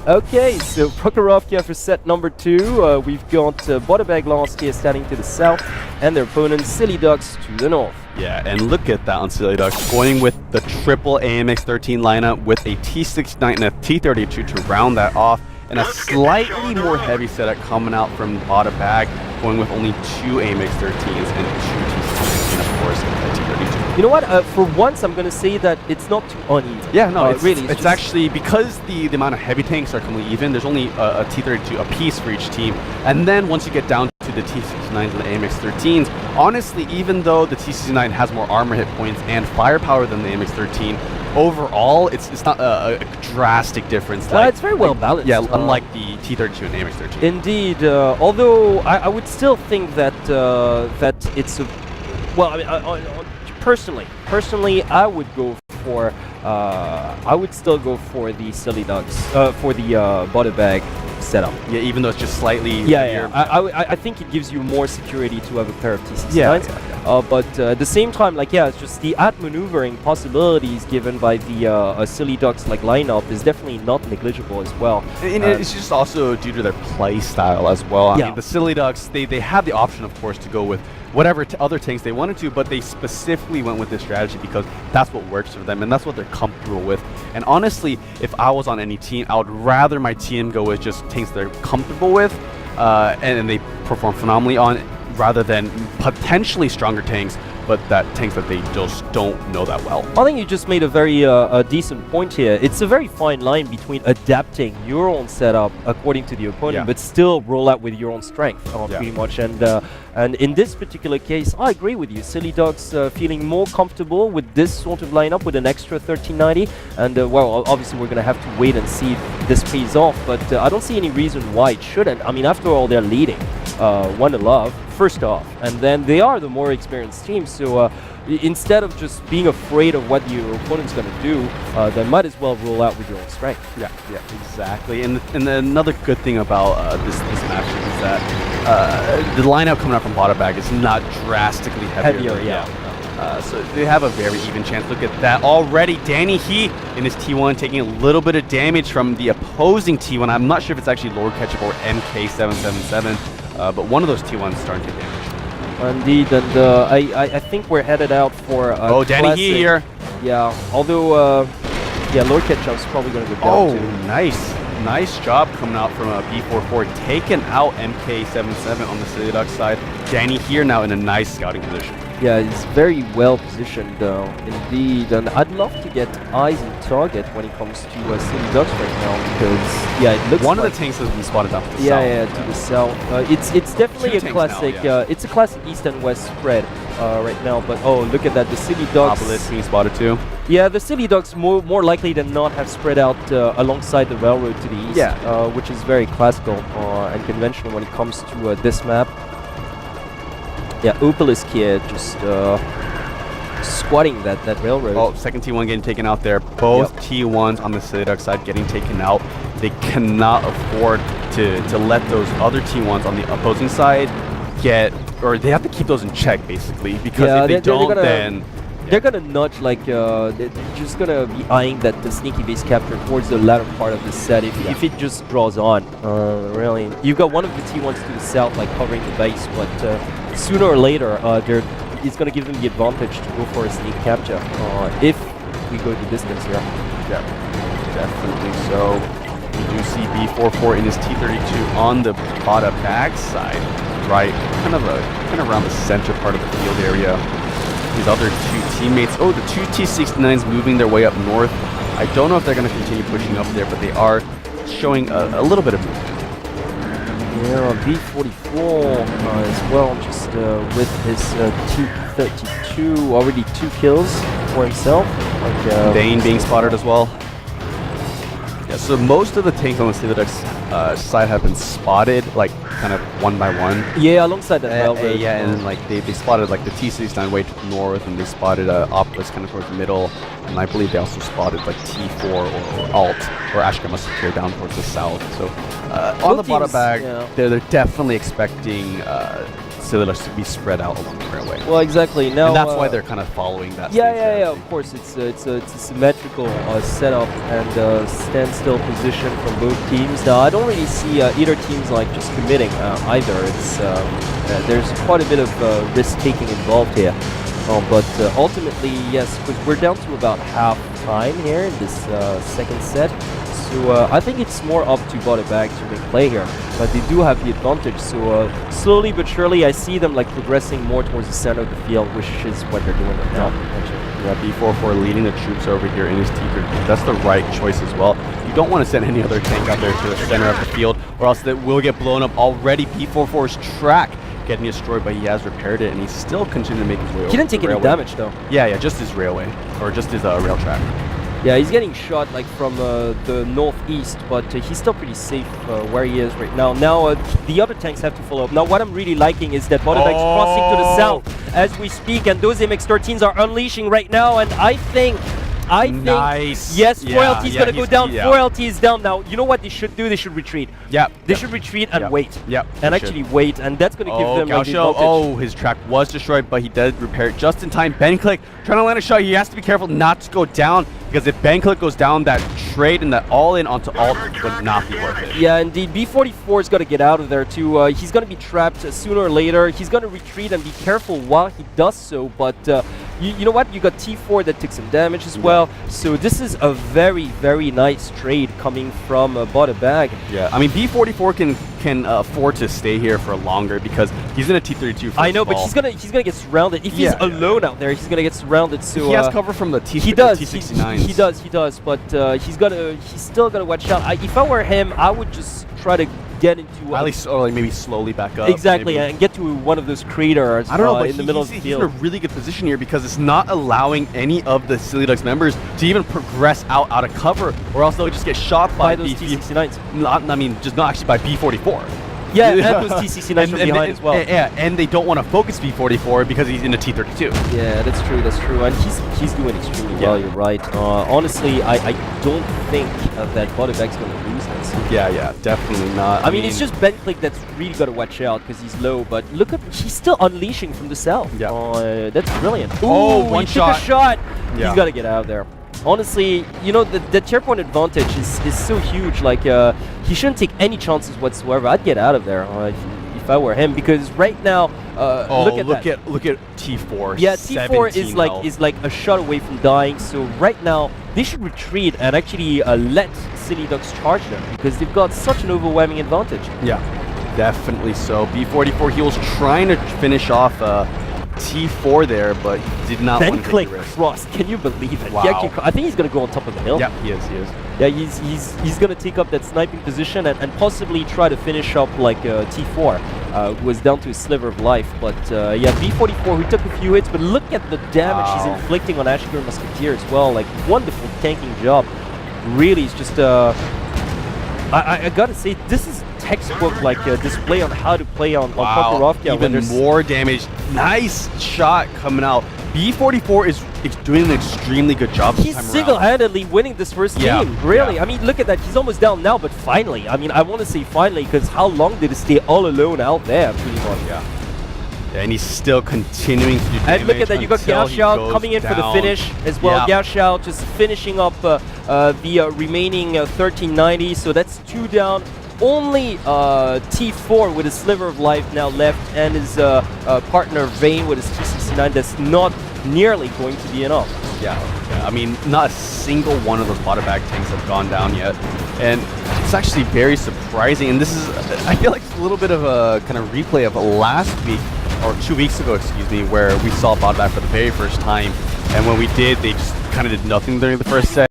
Okay, so BoughtABagLastYear for set number 2. We've got BoughtABagLastYear standing to the south and their opponent Silly Ducks to the north. Yeah, and look at that on Silly Ducks, going with the triple AMX13 lineup with a T69 and a T32 to round that off, and a slightly more heavy setup coming out from BoughtABag, going with only 2 AMX13s and 2 T69s, and of course a T32. You know what? For once, I'm going to say that it's not too uneven. Yeah, no, it's actually, because the amount of heavy tanks are completely even, there's only a T32 a piece for each team. And then once you get down to the T69s and the AMX13s, honestly, even though the T69 has more armor hit points and firepower than the AMX13, overall, it's not a drastic difference. It's very well balanced. Yeah, unlike the T32 and AMX13. Indeed, although I would still think that that it's a... Well, I mean, personally, I would go for I would still go for the Silly Ducks for the BoughtABag setup. Yeah, even though it's just slightly. Yeah. I think it gives you more security to have a pair of T69s. Yeah. But at the same time, it's just the outmaneuvering possibilities given by the Silly Ducks lineup is definitely not negligible as well. And it's just also due to their play style as well. I mean, the Silly Ducks, they have the option, of course, to go with whatever other tanks they wanted to, but they specifically went with this strategy because that's what works for them and that's what they're comfortable with. And honestly, if I was on any team, I would rather my team go with just tanks they're comfortable with and they perform phenomenally on, rather than potentially stronger tanks, but tanks that they just don't know that well. I think you just made a very decent point here. It's a very fine line between adapting your own setup according to the opponent, but still roll out with your own strength, pretty much. And in this particular case, I agree with you. Silly Ducks feeling more comfortable with this sort of lineup with an extra 1390. And well, obviously we're going to have to wait and see if this pays off, but I don't see any reason why it shouldn't. I mean, after all, they're leading 1-0 first off, and then they are the more experienced team, so instead of just being afraid of what your opponent's going to do, they might as well roll out with your own strength. Yeah, exactly. And another good thing about this matchup is that the lineup coming out from BoughtABag is not drastically heavier. So they have a very even chance. Look at that already. Danny He in his T1 taking a little bit of damage from the opposing T1. I'm not sure if it's actually Lord Ketchup or MK777, but one of those T1s starting to damage. Indeed, and I think we're headed out for Danny He here. Yeah, although Lord Ketchup's probably going to go down too. Nice job coming out from B44, taking out MK77 on the Silly Ducks side. Danny here now in a nice scouting position. Yeah, he's very well positioned, indeed, and I'd love to get eyes on target when it comes to Silly Ducks right now, because it looks one of the tanks has been spotted up to the south. Yeah, to the south. It's definitely a classic. It's a classic east and west spread right now. But oh, look at that, the Silly Ducks being spotted too. Yeah, the Silly Ducks more likely than not have spread out alongside the railroad to the east, which is very classical and conventional when it comes to this map. Yeah, Opalisk here just squatting that railroad. Oh, second T1 getting taken out there. Both T1s on the Silly Duck side getting taken out. They cannot afford to let those other T1s on the opposing side they have to keep those in check, basically, because if they don't, then they're gonna nudge, they're just gonna be eyeing the sneaky base capture towards the latter part of the set if it just draws on. Really, you've got one of the T1s to the south, covering the base, but sooner or later, it's gonna give them the advantage to go for a sneak capture if we go the distance here. Yeah, definitely so. We do see B44 in his T32 on the BoughtABag side, right, kind of around the center part of the field area. His other two teammates, the two T69s moving their way up north. I don't know if they're going to continue pushing up there, but they are showing a little bit of movement. Yeah, B44 as well, just with his T32, already 2 kills for himself. Dane being spotted as well. Yeah, so most of the tanks on the Silly Ducks side have been spotted, kind of one by one. Yeah, alongside the railroad. Yeah, and they spotted the T69 way to the north, and they spotted Opus kind of towards the middle, and I believe they also spotted T4 or Alt or Ashka must have down towards the south. So on the BoughtABag, they're definitely expecting Silly Ducks to be spread out along the railway. Well, exactly. Now, and that's why they're kind of following that. Yeah. Of course, it's a symmetrical setup and standstill position from both teams. Now, I don't really see either teams like just committing either. It's there's quite a bit of risk-taking involved here. But ultimately, yes, because we're down to about half time here in this second set. So I think it's more up to BoughtABag to make play here, but they do have the advantage. So slowly but surely, I see them like progressing more towards the center of the field, which is what they're doing right now. Yeah, B44 leading the troops over here in his T-Grid. That's the right choice as well. You don't want to send any other tank out there to the center of the field, or else that will get blown up. Already, B44's track getting destroyed, but he has repaired it, and he's still continuing to make his way over. He didn't take any damage though. Yeah, just his railway, or just his rail track. Yeah, he's getting shot like from the northeast, but he's still pretty safe where he is right now. Now the other tanks have to follow up. Now what I'm really liking is that BoughtABag's crossing to the south as we speak, and those MX-13s are unleashing right now, and I think nice. Yes, Royalty's gonna go down. Yeah. Royalty is down now. You know what they should do? They should retreat. They should retreat and wait. And actually wait, and that's gonna give them like, the advantage. His track was destroyed, but he did repair it just in time. BenClick trying to land a shot. He has to be careful not to go down, because if BenClick goes down, that trade and that all-in onto alt would not be worth it. Yeah, indeed. B44 is gonna get out of there too. He's gonna be trapped sooner or later. He's gonna retreat and be careful while he does so, but you know what? You got T4 that took some damage as well. So this is a very, very nice trade coming from BoughtABag. Yeah, I mean B44 can afford to stay here for longer because he's in a T32. I know, but he's gonna get surrounded. If he's alone out there, he's gonna get surrounded. So he has cover from the T. He does. T69. He does. But he's still gonna watch out. If I were him, I would just try to get into at least, or like maybe slowly back up. Exactly, and get to one of those craters. I don't know, but in the middle of the field. He's in a really good position here because it's not allowing any of the Silly Ducks members to even progress out of cover, or else they'll just get shot by those T69s. I mean, just not actually by B44. Yeah, and those T69s from behind as well. Yeah, and they don't want to focus B44 because he's in a T32. Yeah, that's true. And he's doing extremely well, you're right. Honestly, I don't think that BoughtABag's going to lose this. Yeah, definitely not. I mean, it's just BenClick that's really got to watch out because he's low, but look at, he's still unleashing from the south. Yeah. That's brilliant. Ooh, one shot. Took a shot. Yeah. He's got to get out of there. Honestly, you know, the tier point advantage is so huge. Like, he shouldn't take any chances whatsoever. I'd get out of there if I were him, because right now, look at T4. Yeah, T4 is like a shot away from dying. So right now, they should retreat and actually let Silly Ducks charge them because they've got such an overwhelming advantage. Yeah, definitely so. B44, he was trying to finish off T4 there, but he did not want to take the risk. Crossed. Can you believe it? Wow. I think he's going to go on top of the hill. Yeah, he is. Yeah, he's going to take up that sniping position and possibly try to finish up like T4, who was down to a sliver of life. But yeah, B44, who took a few hits, but look at the damage he's inflicting on Ashgar Musketeer as well. Like, wonderful tanking job. Really, it's just I gotta say, this is textbook like a display on how to play on Pokrovka. Even more damage. Nice shot coming out. B44 is doing an extremely good job this time around. He's single-handedly winning this first game, really. Yeah. I mean, look at that. He's almost down now, but finally. I mean, I want to say finally, because how long did he stay all alone out there, pretty much? Yeah, and he's still continuing to do damage. And look at that, you got Gauchao coming in for the finish as well. Gauchao just finishing up the remaining 1390, so that's 2 down. Only T4 with a sliver of life now left, and his partner Vayne with his T69. That's not nearly going to be enough. Yeah. I mean, not a single one of those BoughtABag tanks have gone down yet, and it's actually very surprising. And this is, I feel like it's a little bit of a kind of replay of last week, or 2 weeks ago, excuse me, where we saw BoughtABag for the very first time, and when we did, they just kind of did nothing during the first set.